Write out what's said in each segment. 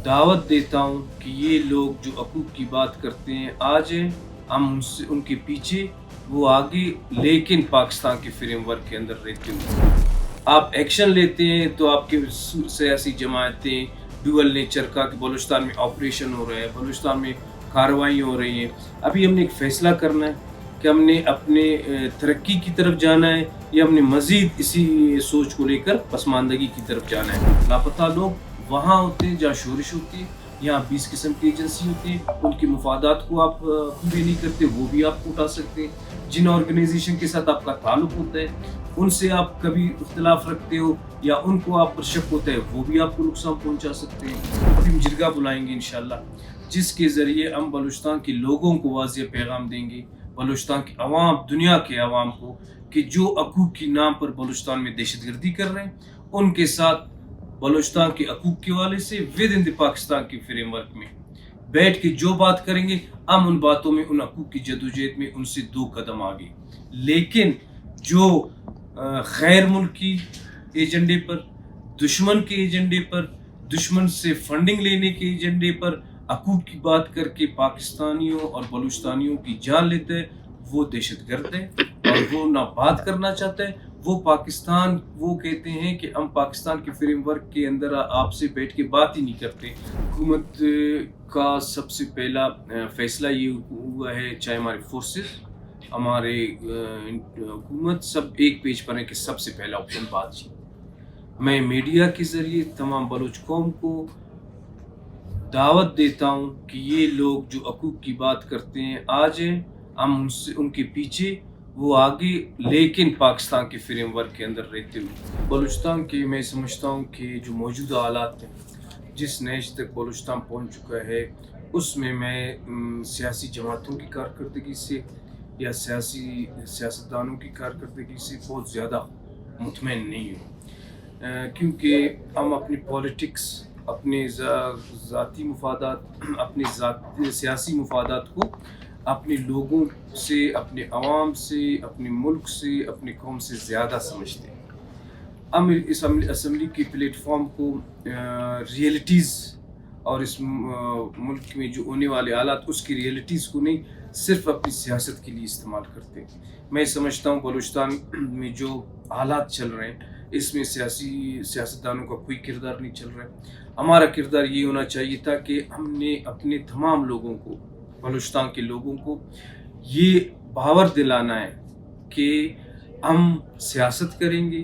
दावत देता हूँ कि ये लोग जो हकूक़ की बात करते हैं आ जाएँ, हम उनके पीछे, वो आगे, लेकिन पाकिस्तान के फ्रेमवर्क के अंदर रहते हुए। आप एक्शन लेते हैं तो आपके सियासी जमातें डुअल नेचर का कि बलूचिस्तान में ऑपरेशन हो रहा है, बलूचिस्तान में कार्रवाई हो रही है। अभी हमने एक फ़ैसला करना है कि हमने अपने तरक्की की तरफ जाना है या हमने मज़ीद इसी सोच को लेकर पसमानदगी की तरफ जाना है। लापता लोग वहाँ होते हैं जहाँ शोरिश होती है, यहाँ 20 किस्म की एजेंसी होती है, उनके मुफादात को आप पूरे नहीं करते, वो भी आपको उठा सकते हैं। जिन ऑर्गेनाइजेशन के साथ आपका ताल्लुक होता है, उनसे आप कभी इख्तिलाफ रखते हो या उनको आप पर शक होता है, वो भी आपको नुकसान पहुंचा सकते हैं। अभी हम जिरगा बुलाएंगे इंशाल्लाह, जिसके ज़रिए हम बलूचिस्तान के लोगों को वाज़ेह पैगाम देंगे, बलूचिस्तान की आवाम, दुनिया के आवाम को, कि जो हकूक़ के नाम पर बलूचिस्तान में दहशतगर्दी कर रहे हैं, उनके साथ बलूचिस्तान के हकूक़ के हवाले से विद इन द पाकिस्तान के फ्रेमवर्क में बैठ के जो बात करेंगे, हम उन बातों में, उन हकूक़ की जदोजहद में उनसे 2 कदम आगे। लेकिन जो गैर मुल्की एजेंडे पर, दुश्मन के एजेंडे पर, दुश्मन से फंडिंग लेने के एजेंडे पर हकूक़ की बात करके पाकिस्तानियों और बलूचिस्तानियों की जान लेते हैं, वो दहशतगर्द है और वो ना बात करना चाहता है। वो पाकिस्तान, वो कहते हैं कि हम पाकिस्तान के फ्रेमवर्क के अंदर आपसे बैठ के बात ही नहीं करते। हुकूमत का सबसे पहला फैसला ये हुआ है, चाहे हमारे फोर्सेस, हमारे हुकूमत, सब एक पेज पर है कि सबसे पहला ऑप्शन बातचीत। मैं मीडिया के ज़रिए तमाम बलूच कौम को दावत देता हूँ कि ये लोग जो हकूक़ की बात करते हैं आ जाएँ, हम उनके पीछे, वो आगे, लेकिन पाकिस्तान के फ्रेमवर्क के अंदर रहते हुए। बलूचिस्तान के मैं समझता हूँ कि जो मौजूदा हालात हैं, जिस नहज तक बलूचिस्तान पहुँच चुका है, उसमें मैं सियासी जमातों की कारकर्दगी से या सियासतदानों की कारकर्दगी से बहुत ज़्यादा मुतमईन नहीं हूँ, क्योंकि हम अपनी पॉलिटिक्स, अपने ज़ाती मुफादात, अपने सियासी मुफादात को अपने लोगों से, अपने अवाम से, अपने मुल्क से, अपने कौम से ज़्यादा समझते हैं। हम इस असम्बली के प्लेटफॉर्म को रियलिटीज़ और इस मुल्क में जो होने वाले हालात, उसकी रियलिटीज़ को नहीं, सिर्फ अपनी सियासत के लिए इस्तेमाल करते हैं। मैं समझता हूँ बलूचिस्तान में जो हालात चल रहे हैं, इसमें सियासतदानों का कोई किरदार नहीं चल रहा है। हमारा किरदार ये होना चाहिए था कि हमने अपने तमाम लोगों को, बलूचिस्तान के लोगों को ये बावर दिलाना है कि हम सियासत करेंगे,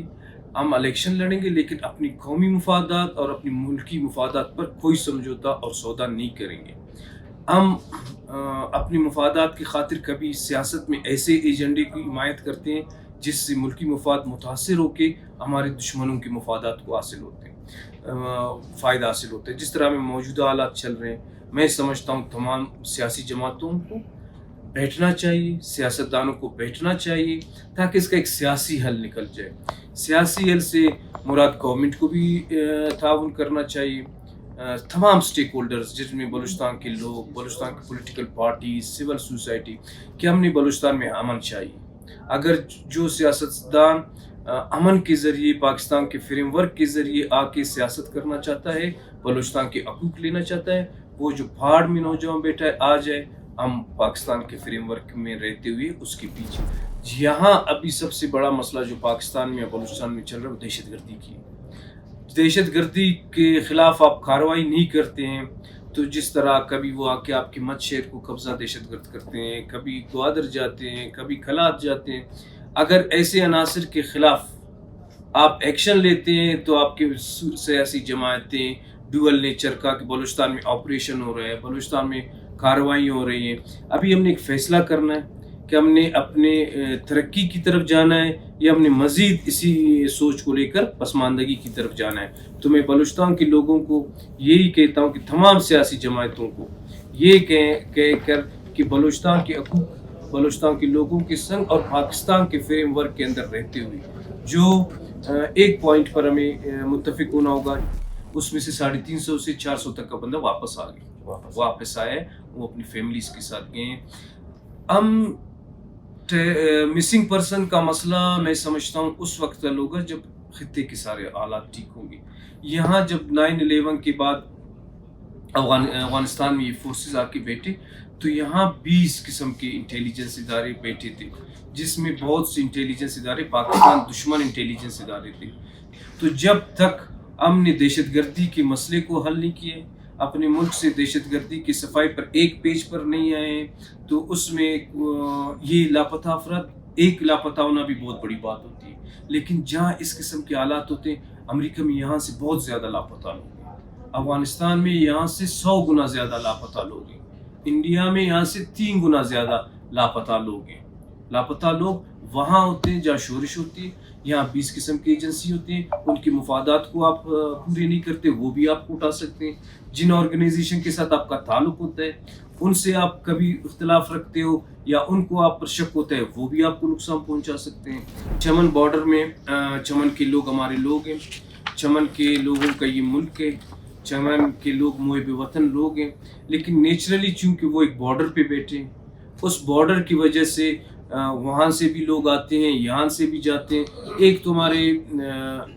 हम इलेक्शन लड़ेंगे, लेकिन अपनी कौमी मुफादात और अपनी मुल्की मुफादात पर कोई समझौता और सौदा नहीं करेंगे। हम अपनी मुफादात की खातिर कभी सियासत में ऐसे एजेंडे की हिमायत करते हैं जिससे मुल्की मुफाद मुतासर होकर हमारे दुश्मनों के मुफादात को हासिल होते हैं, फ़ायदा हासिल होता है। जिस तरह में मौजूदा हालात चल रहे हैं, मैं समझता हूँ तमाम सियासी जमातों को बैठना चाहिए, सियासतदानों को बैठना चाहिए, ताकि इसका एक सियासी हल निकल जाए। सियासी हल से मुराद गवर्नमेंट को भी ताउन करना चाहिए, तमाम स्टेक होल्डर्स, जिसमें बलूचिस्तान के लोग, बलूचिस्तान की पॉलिटिकल पार्टी, सिविल सोसाइटी, कि हमने बलूचिस्तान में अमन चाहिए। अगर जो सियासतदान अमन के ज़रिए, पाकिस्तान के फ्रेमवर्क के ज़रिए आके सियासत करना चाहता है, बलूचिस्तान के हकूक़ लेना चाहता है, वो जो भाड़ में नौजवान बैठा है आ जाए, हम पाकिस्तान के फ्रेमवर्क में रहते हुए उसके पीछे। यहाँ अभी सबसे बड़ा मसला जो पाकिस्तान में या बलूचिस्तान में चल रहा है, वो दहशतगर्दी की है। दहशतगर्दी के ख़िलाफ़ आप कार्रवाई नहीं करते हैं तो जिस तरह कभी वो आके आपके मत शहर को कब्ज़ा दहशतगर्द करते हैं, कभी ग्वादर जाते हैं, कभी खलात जाते हैं, अगर ऐसे अनासर के ख़िलाफ़ आप एक्शन लेते हैं तो आपके सियासी जमातें डुअल नेचर का कि बलूचिस्तान में ऑपरेशन हो रहा है, बलूचिस्तान में कार्रवाई हो रही है। अभी हमने एक फ़ैसला करना है कि हमने अपने तरक्की की तरफ जाना है या हमने मज़ीद इसी सोच को लेकर पसमानदगी की तरफ जाना है। तो मैं बलूचिस्तान के लोगों को यही कहता हूँ कि तमाम सियासी जमातों को ये कह कर कि बलूचिस्तान के हकूक़, बलूचिस्तान के लोगों के संग और पाकिस्तान के फ्रेमवर्क के अंदर रहते हुए जो एक पॉइंट पर हमें मुत्तफ़िक होना होगा, उसमें से 350 से 400 तक का बंदा वापस आया है, वो अपनी फैमिलीज़ के साथ गए हैं। हम मिसिंग पर्सन का मसला मैं समझता हूँ उस वक्त हल होगा जब खित्ते के सारे हालात ठीक होंगे। यहाँ जब 9/11 के बाद افغانستان میں یہ فورسز آ کے بیٹھے تو یہاں 20 قسم کے انٹیلیجنس ادارے بیٹھے تھے، جس میں بہت سے انٹیلیجنس ادارے پاکستان دشمن انٹیلیجنس ادارے تھے. تو جب تک ہم نے دہشت گردی کے مسئلے کو حل نہیں کیے، اپنے ملک سے دہشت گردی کی صفائی پر ایک پیج پر نہیں آئے، تو اس میں یہ لاپتہ افراد، ایک لاپتہ ہونا بھی بہت بڑی بات ہوتی ہے. لیکن جہاں اس قسم کے حالات ہوتے ہیں، امریکہ میں یہاں سے بہت زیادہ لاپتہ لوگ ہیں، افغانستان میں یہاں سے 100 گنا زیادہ لاپتہ لوگ ہیں، انڈیا میں یہاں سے 3 گنا زیادہ لاپتہ لوگ ہیں. لاپتہ لوگ وہاں ہوتے ہیں جہاں شورش ہوتی ہے. یہاں 20 قسم کی ایجنسی ہوتی ہیں، ان کے مفادات کو آپ پورے نہیں کرتے، وہ بھی آپ کو اٹھا سکتے ہیں. جن آرگنائزیشن کے ساتھ آپ کا تعلق ہوتا ہے، ان سے آپ کبھی اختلاف رکھتے ہو یا ان کو آپ پر شک ہوتا ہے، وہ بھی آپ کو نقصان پہنچا سکتے ہیں. چمن بارڈر میں چمن کے لوگ ہمارے لوگ ہیں، چمن کے لوگوں کا یہ ملک ہے، چمن کے لوگ محب وطن لوگ ہیں. لیکن نیچرلی چونکہ وہ ایک بارڈر پہ بیٹھے ہیں، اس بارڈر کی وجہ سے وہاں سے بھی لوگ آتے ہیں، یہاں سے بھی جاتے ہیں. ایک تو ہمارے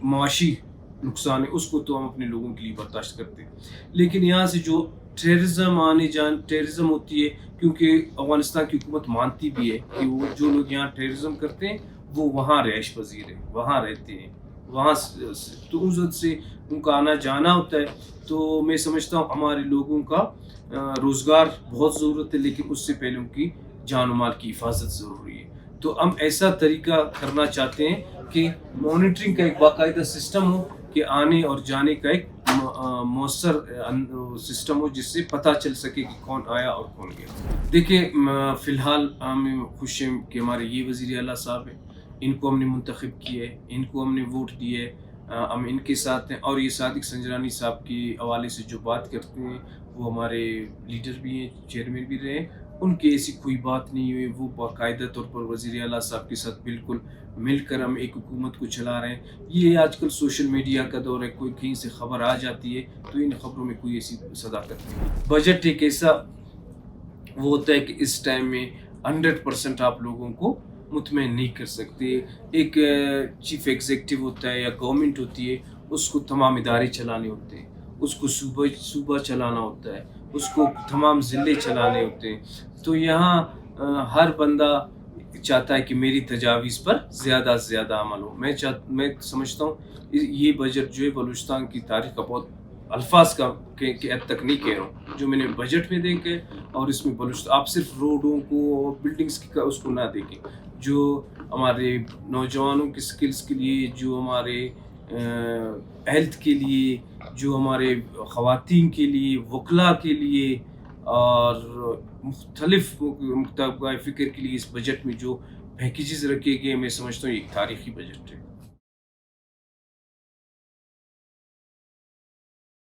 معاشی نقصان ہے، اس کو تو ہم اپنے لوگوں کے لیے برداشت کرتے ہیں. لیکن یہاں سے جو ٹیررزم ہوتی ہے، کیونکہ افغانستان کی حکومت مانتی بھی ہے کہ وہ جو لوگ یہاں ٹیررزم کرتے ہیں وہ وہاں رہائش پذیر ہیں، وہاں رہتے ہیں، وہاں تو اس وجہ سے ان کا آنا جانا ہوتا ہے. تو میں سمجھتا ہوں ہمارے لوگوں کا روزگار بہت ضرورت ہے، لیکن اس سے پہلے ان کی جان و مال کی حفاظت ضروری ہے. تو ہم ایسا طریقہ کرنا چاہتے ہیں کہ مانیٹرنگ کا ایک باقاعدہ سسٹم ہو، کہ آنے اور جانے کا ایک مؤثر سسٹم ہو، جس سے پتہ چل سکے کہ کون آیا اور کون گیا. دیکھیں، فی الحال ہم خوش ہیں کہ ہمارے یہ وزیر اعلیٰ صاحب ہیں، ان کو ہم نے منتخب کیا ہے، ان کو ہم نے ووٹ دیے ہے، ہم ان کے ساتھ ہیں. اور یہ صادق سنجرانی صاحب کے حوالے سے جو بات کرتے ہیں، وہ ہمارے لیڈر بھی ہیں، چیئرمین بھی رہے ہیں، ان کی ایسی کوئی بات نہیں ہوئی. وہ باقاعدہ طور پر وزیر اعلیٰ صاحب کے ساتھ بالکل مل کر ہم ایک حکومت کو چلا رہے ہیں. یہ آج کل سوشل میڈیا کا دور ہے، کوئی کہیں سے خبر آ جاتی ہے تو ان خبروں میں کوئی ایسی صداقت نہیں. بجٹ ایک ایسا وہ ہوتا ہے کہ اس ٹائم میں 100% آپ لوگوں کو مطمئن نہیں کر سکتے. ایک چیف ایگزیکٹو ہوتا ہے یا گورنمنٹ ہوتی ہے، اس کو تمام ادارے چلانے ہوتے ہیں، اس کو صوبہ چلانا ہوتا ہے، اس کو تمام ضلع چلانے ہوتے ہیں. تو یہاں ہر بندہ چاہتا ہے کہ میری تجاویز پر زیادہ سے زیادہ عمل ہو. میں سمجھتا ہوں یہ بجٹ جو ہے بلوچستان کی تاریخ کا بہت الفاظ کا کہ اب تک نہیں کہہ رہا ہوں، جو میں نے بجٹ میں دیکھے، اور اس میں بلوچستان آپ صرف روڈوں کو، بلڈنگز کی اس کو نہ دیکھیں، جو ہمارے نوجوانوں کی سکلز کے لیے، جو ہمارے ہیلتھ کے لیے، جو ہمارے خواتین کے لیے، وکلاء کے لیے، اور مختلف مکتبہ فکر کے لیے اس بجٹ میں جو پیکیجز رکھے گئے، میں سمجھتا ہوں یہ ایک تاریخی بجٹ ہے.